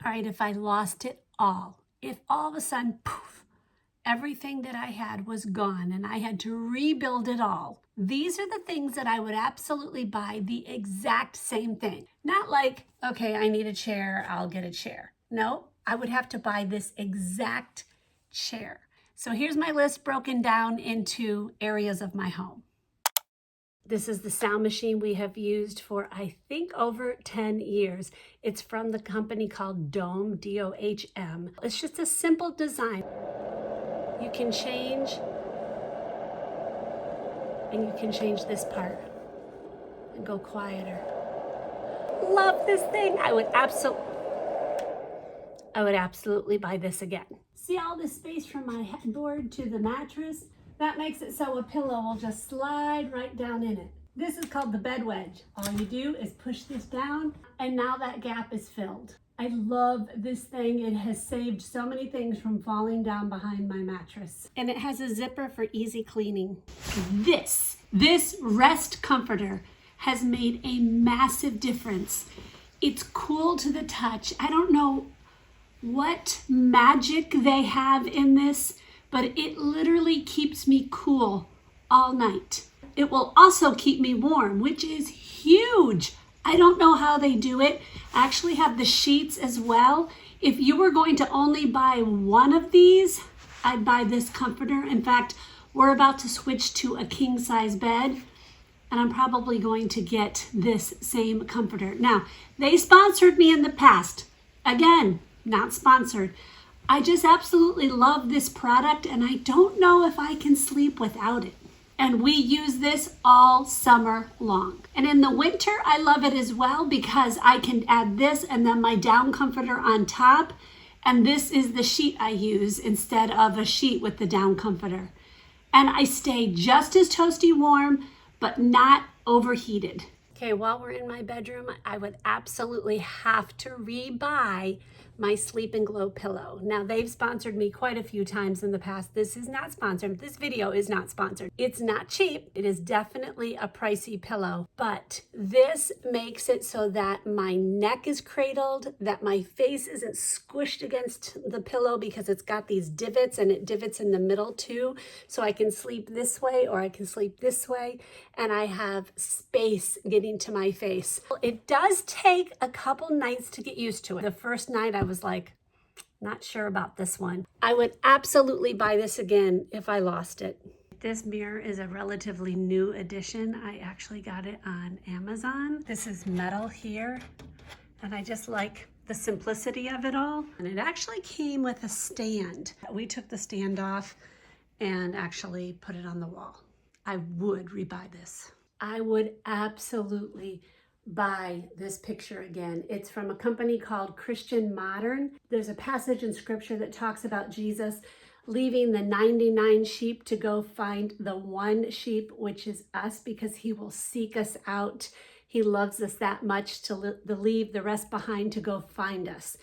All right, if I lost it all, if all of a sudden, poof, everything that I had was gone and I had to rebuild it all, these are the things that I would absolutely buy the exact same thing. Not like, okay, I need a chair, I'll get a chair. No, I would have to buy this exact chair. So here's my list broken down into areas of my home. This is the sound machine we have used for, I think, over 10 years. It's from the company called Dome, D-O-H-M. It's just a simple design. You can change, and you can change this part and go quieter. Love this thing. I would absolutely buy this again. See all this space from my headboard to the mattress? That makes it so a pillow will just slide right down in it. This is called the bed wedge. All you do is push this down, and now that gap is filled. I love this thing. It has saved so many things from falling down behind my mattress. And it has a zipper for easy cleaning. This rest comforter has made a massive difference. It's cool to the touch. I don't know what magic they have in this, but it literally keeps me cool all night. It will also keep me warm, which is huge. I don't know how they do it. I actually have the sheets as well. If you were going to only buy one of these, I'd buy this comforter. In fact, we're about to switch to a king size bed, and I'm probably going to get this same comforter. Now, they sponsored me in the past. Again, not sponsored. I just absolutely love this product, and I don't know if I can sleep without it. And we use this all summer long. And in the winter, I love it as well because I can add this and then my down comforter on top. And this is the sheet I use instead of a sheet with the down comforter. And I stay just as toasty warm, but not overheated. Okay, while we're in my bedroom, I would absolutely have to rebuy my Sleep and Glow pillow. Now, they've sponsored me quite a few times in the past. This is not sponsored. This video is not sponsored. It's not cheap. It is definitely a pricey pillow, but this makes it so that my neck is cradled, that my face isn't squished against the pillow because it's got these divots and it divots in the middle too. So I can sleep this way or I can sleep this way, and I have space getting to my face. It does take a couple nights to get used to it. The first night I was like, not sure about this one. I would absolutely buy this again if I lost it. This mirror is a relatively new addition. I actually got it on Amazon. This is metal here, and I just like the simplicity of it all. And it actually came with a stand. We took the stand off and actually put it on the wall. I would rebuy this. I would absolutely buy this picture again. It's from a company called Christian Modern. There's a passage in scripture that talks about Jesus leaving the 99 sheep to go find the one sheep, which is us, because he will seek us out. He loves us that much to leave the rest behind to go find us.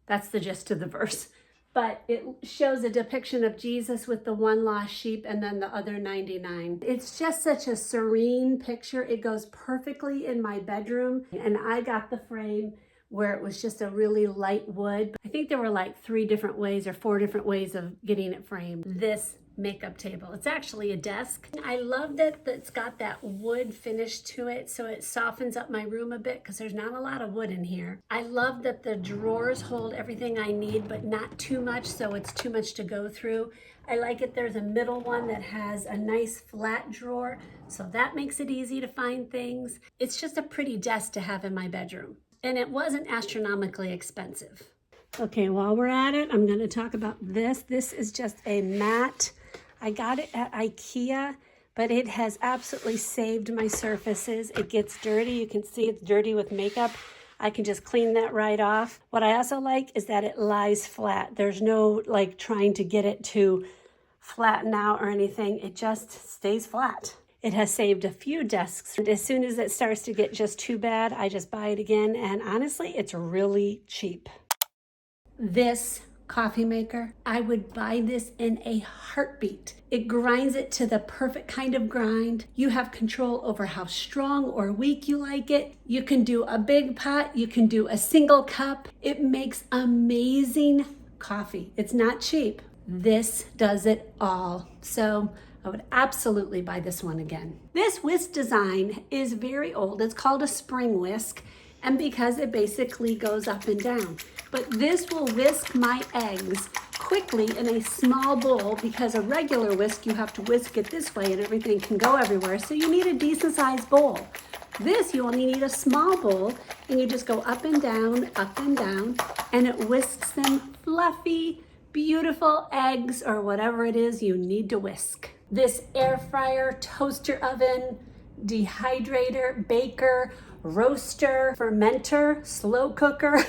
That's the gist of the verse. But it shows a depiction of Jesus with the one lost sheep and then the other 99. It's just such a serene picture. It goes perfectly in my bedroom. And I got the frame where it was just a really light wood. I think there were like 3 different ways or 4 different ways of getting it framed. This makeup table. It's actually a desk. I love that it's got that wood finish to it, so it softens up my room a bit because there's not a lot of wood in here. I love that the drawers hold everything I need, but not too much, so it's too much to go through. I like it. There's a middle one that has a nice flat drawer, so that makes it easy to find things. It's just a pretty desk to have in my bedroom, and it wasn't astronomically expensive. Okay, while we're at it, I'm going to talk about this. This is just a mat. I got it at IKEA, but it has absolutely saved my surfaces. It gets dirty. You can see it's dirty with makeup. I can just clean that right off. What I also like is that it lies flat. There's no like trying to get it to flatten out or anything. It just stays flat. It has saved a few desks. And as soon as it starts to get just too bad, I just buy it again. And honestly, it's really cheap. This coffee maker, I would buy this in a heartbeat. It grinds it to the perfect kind of grind. You have control over how strong or weak you like it. You can do a big pot, you can do a single cup. It makes amazing coffee. It's not cheap. This does it all. So I would absolutely buy this one again. This whisk design is very old. It's called a spring whisk, and because it basically goes up and down. But this will whisk my eggs quickly in a small bowl, because a regular whisk, you have to whisk it this way and everything can go everywhere. So you need a decent sized bowl. This, you only need a small bowl, and you just go up and down, and it whisks them fluffy, beautiful eggs or whatever it is you need to whisk. This air fryer, toaster oven, dehydrator, baker, roaster, fermenter, slow cooker.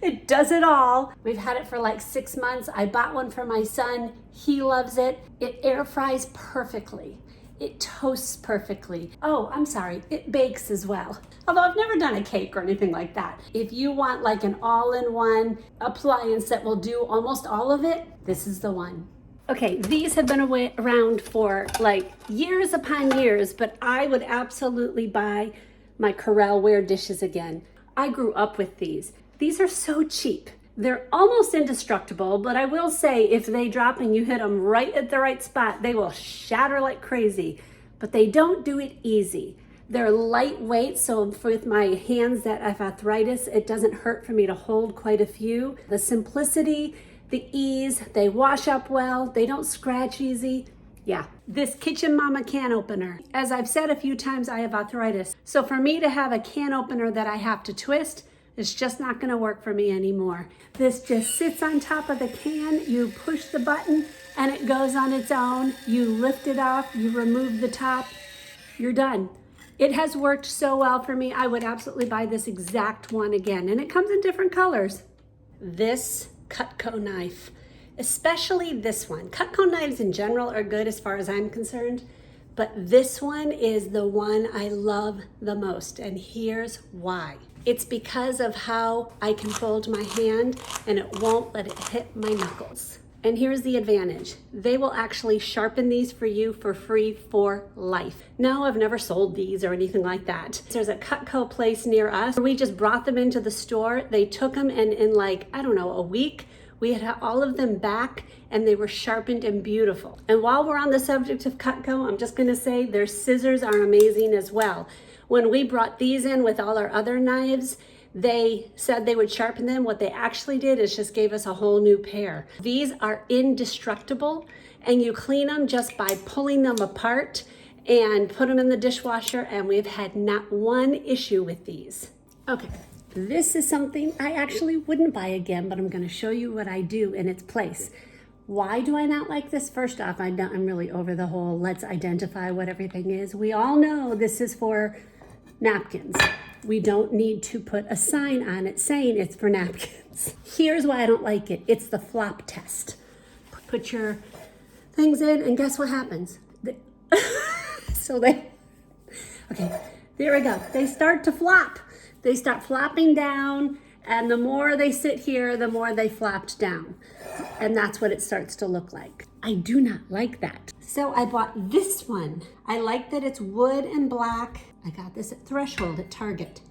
It does it all. We've had it for like 6 months. I bought one for my son. He loves it. It air fries perfectly. It toasts perfectly. Oh, I'm sorry, it bakes as well. Although I've never done a cake or anything like that. If you want like an all-in-one appliance that will do almost all of it, this is the one. Okay, these have been around for like years upon years, but I would absolutely buy my Corelle dishes again. I grew up with these. These are so cheap. They're almost indestructible, but I will say if they drop and you hit them right at the right spot, they will shatter like crazy, but they don't do it easy. They're lightweight, so with my hands that have arthritis, it doesn't hurt for me to hold quite a few. The simplicity, the ease, they wash up well, they don't scratch easy. Yeah, this Kitchen Mama can opener. As I've said a few times, I have arthritis. So for me to have a can opener that I have to twist, it's just not gonna work for me anymore. This just sits on top of the can, you push the button and it goes on its own. You lift it off, you remove the top, you're done. It has worked so well for me. I would absolutely buy this exact one again. And it comes in different colors. This Cutco knife, especially this one. Cutco knives in general are good as far as I'm concerned, but this one is the one I love the most, and here's why. It's because of how I can fold my hand and it won't let it hit my knuckles. And here's the advantage. They will actually sharpen these for you for free for life. No, I've never sold these or anything like that. There's a Cutco place near us. We just brought them into the store. They took them and in like, I don't know, a week, we had all of them back and they were sharpened and beautiful. And while we're on the subject of Cutco, I'm just gonna say their scissors are amazing as well. When we brought these in with all our other knives, they said they would sharpen them. What they actually did is just gave us a whole new pair. These are indestructible, and you clean them just by pulling them apart and put them in the dishwasher, and we've had not one issue with these. Okay, this is something I actually wouldn't buy again, but I'm gonna show you what I do in its place. Why do I not like this? First off, I'm really over the whole let's identify what everything is. We all know this is for napkins. We don't need to put a sign on it saying it's for napkins. Here's why I don't like it. It's the flop test. Put your things in and guess what happens? Okay, there we go. They start to flop. They start flopping down, and the more they sit here, the more they flopped down. And that's what it starts to look like. I do not like that. So I bought this one. I like that it's wood and black. I got this at Threshold at Target.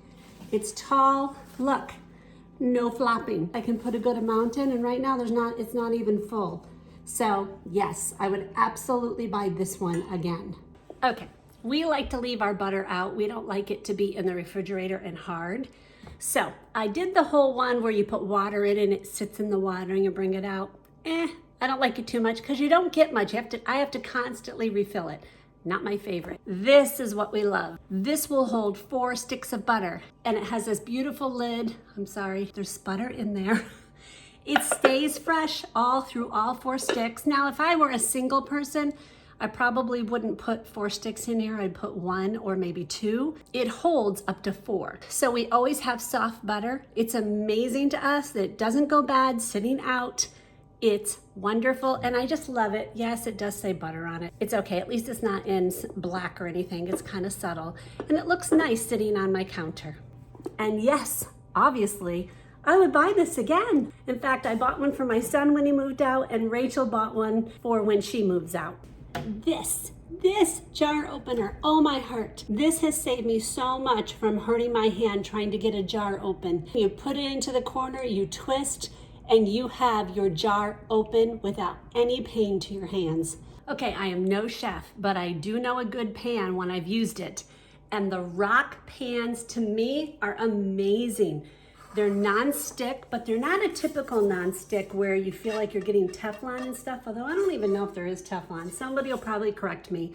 It's tall, look, no flopping. I can put a good amount in, and right now it's not even full. So yes, I would absolutely buy this one again. Okay, we like to leave our butter out. We don't like it to be in the refrigerator and hard. So I did the whole one where you put water in and it sits in the water and you bring it out. I don't like it too much because you don't get much. I have to constantly refill it. Not my favorite. This is what we love. This will hold 4 sticks of butter, and it has this beautiful lid. I'm sorry, there's butter in there. It stays fresh all through all 4 sticks. Now, if I were a single person, I probably wouldn't put 4 sticks in here. I'd put 1 or maybe 2. It holds up to 4. So we always have soft butter. It's amazing to us that it doesn't go bad sitting out. It's wonderful, and I just love it. Yes, it does say butter on it. It's okay, at least it's not in black or anything. It's kind of subtle, and it looks nice sitting on my counter. And yes, obviously, I would buy this again. In fact, I bought one for my son when he moved out, and Rachel bought one for when she moves out. This jar opener, oh my heart. This has saved me so much from hurting my hand trying to get a jar open. You put it into the corner, you twist, and you have your jar open without any pain to your hands. Okay, I am no chef, but I do know a good pan when I've used it. And the rock pans to me are amazing. They're non-stick, but they're not a typical non-stick where you feel like you're getting Teflon and stuff, although I don't even know if there is Teflon. Somebody will probably correct me.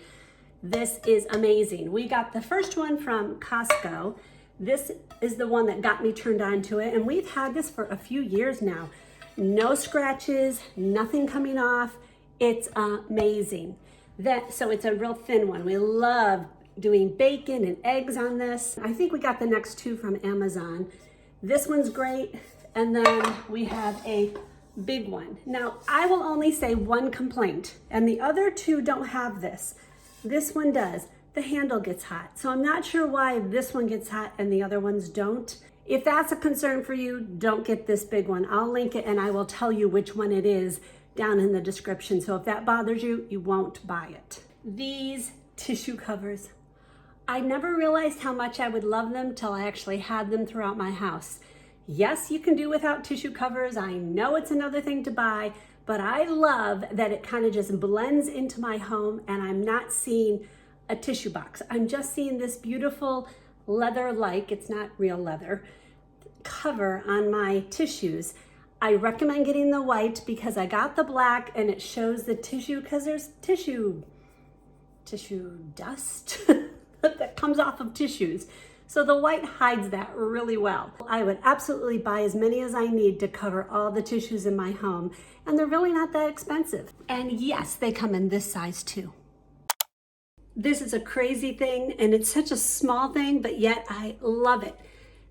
This is amazing. We got the first one from Costco. This is the one that got me turned on to it, and we've had this for a few years now. No scratches, nothing coming off. It's amazing. So it's a real thin one. We love doing bacon and eggs on this. I think we got the next two from Amazon. This one's great, and then we have a big one. Now, I will only say one complaint, and the other two don't have this. This one does. The handle gets hot, so I'm not sure why this one gets hot and the other ones don't. If that's a concern for you, don't get this big one. I'll link it, and I will tell you which one it is down in the description, so if that bothers you, you won't buy it. These tissue covers. I never realized how much I would love them till I actually had them throughout my house. Yes, you can do without tissue covers. I know it's another thing to buy, but I love that it kind of just blends into my home and I'm not seeing a tissue box. I'm just seeing this beautiful leather-like, it's not real leather, cover on my tissues. I recommend getting the white because I got the black and it shows the tissue because there's tissue dust. That comes off of tissues. So the white hides that really well. I would absolutely buy as many as I need to cover all the tissues in my home, and they're really not that expensive. And yes, they come in this size too. This is a crazy thing, and it's such a small thing, but yet I love it.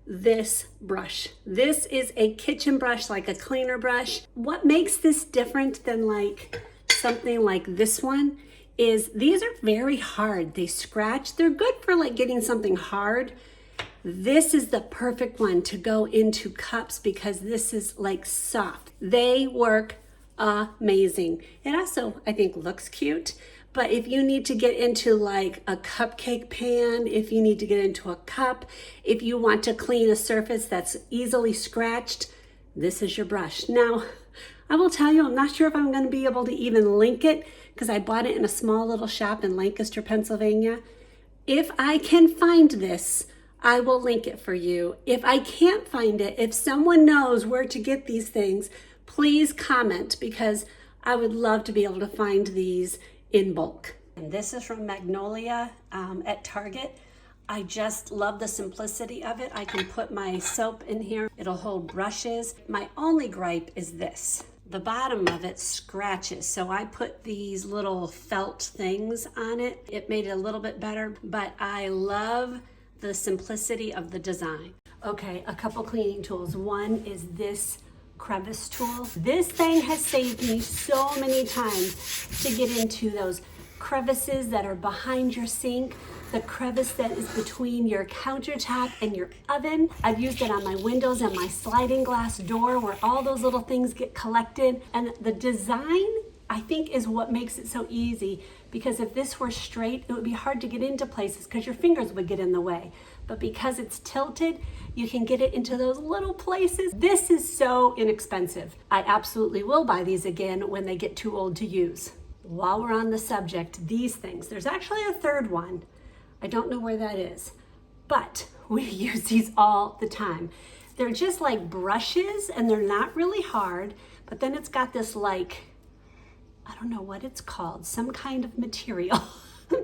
This brush. This is a kitchen brush, like a cleaner brush. What makes this different than like something like this one is these are very hard. They scratch. They're good for like getting something hard. This is the perfect one to go into cups because this is like soft. They work amazing. It also, I think, looks cute. But if you need to get into like a cupcake pan, if you need to get into a cup, if you want to clean a surface that's easily scratched, this is your brush. Now, I will tell you, I'm not sure if I'm going to be able to even link it because I bought it in a small little shop in Lancaster, Pennsylvania. If I can find this, I will link it for you. If I can't find it, if someone knows where to get these things, please comment because I would love to be able to find these in bulk. And this is from Magnolia at Target. I just love the simplicity of it. I can put my soap in here. It'll hold brushes. My only gripe is this. The bottom of it scratches, so I put these little felt things on it. It made it a little bit better, but I love the simplicity of the design. Okay, a couple cleaning tools. One is this crevice tool. This thing has saved me so many times to get into those crevices that are behind your sink, the crevice that is between your countertop and your oven. I've used it on my windows and my sliding glass door where all those little things get collected. And the design, I think, is what makes it so easy, because if this were straight, it would be hard to get into places because your fingers would get in the way. But because it's tilted, you can get it into those little places. This is so inexpensive. I absolutely will buy these again when they get too old to use. While we're on the subject, these things, there's actually a third one. I don't know where that is, but we use these all the time. They're just like brushes and they're not really hard, but then it's got this like, I don't know what it's called, some kind of material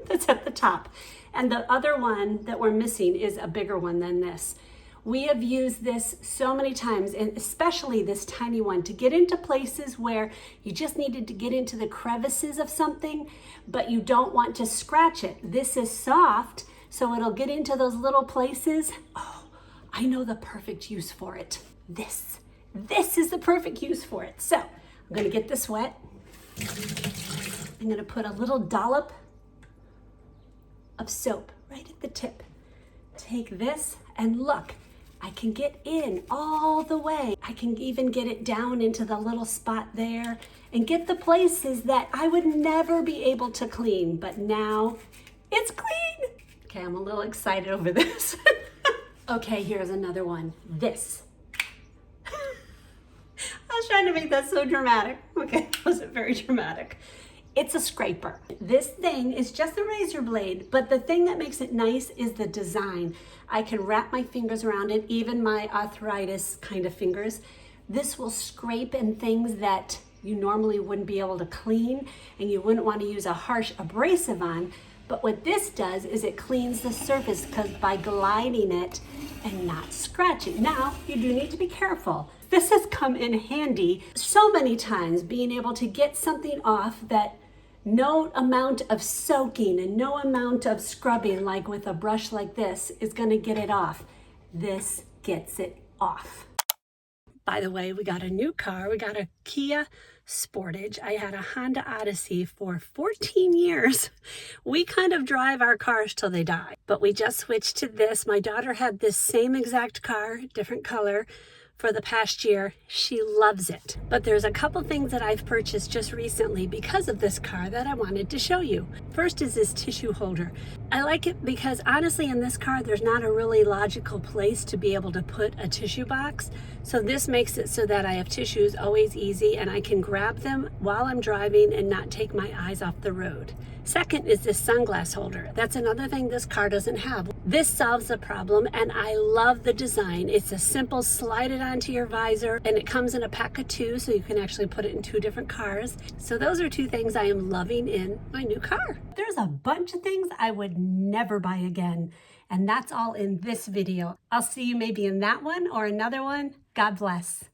that's at the top. And the other one that we're missing is a bigger one than this. We have used this so many times, and especially this tiny one, to get into places where you just needed to get into the crevices of something, but you don't want to scratch it. This is soft, so it'll get into those little places. Oh, I know the perfect use for it. This is the perfect use for it. So I'm gonna get this wet. I'm gonna put a little dollop of soap right at the tip. Take this and look. I can get in all the way. I can even get it down into the little spot there and get the places that I would never be able to clean, but now it's clean. Okay, I'm a little excited over this. Okay, here's another one. This. I was trying to make that so dramatic. Okay, it wasn't very dramatic. It's a scraper. This thing is just a razor blade, but the thing that makes it nice is the design. I can wrap my fingers around it, even my arthritis kind of fingers. This will scrape in things that you normally wouldn't be able to clean and you wouldn't want to use a harsh abrasive on. But what this does is it cleans the surface because by gliding it and not scratching. Now, you do need to be careful. This has come in handy so many times, being able to get something off that no amount of soaking and no amount of scrubbing, like with a brush like this, is going to get it off. This gets it off. By the way, we got a new car. We got a Kia Sportage. I had a Honda Odyssey for 14 years. We kind of drive our cars till they die, but we just switched to this. My daughter had this same exact car, different color, for the past year. She loves it. But there's a couple things that I've purchased just recently because of this car that I wanted to show you. First is this tissue holder. I like it because honestly in this car there's not a really logical place to be able to put a tissue box. So this makes it so that I have tissues always easy and I can grab them while I'm driving and not take my eyes off the road. Second is this sunglass holder. That's another thing this car doesn't have. This solves the problem and I love the design. It's a simple slide it onto your visor and it comes in a pack of 2 so you can actually put it in 2 different cars. So those are 2 things I am loving in my new car. There's a bunch of things I would never buy again, and that's all in this video. I'll see you maybe in that one or another one. God bless.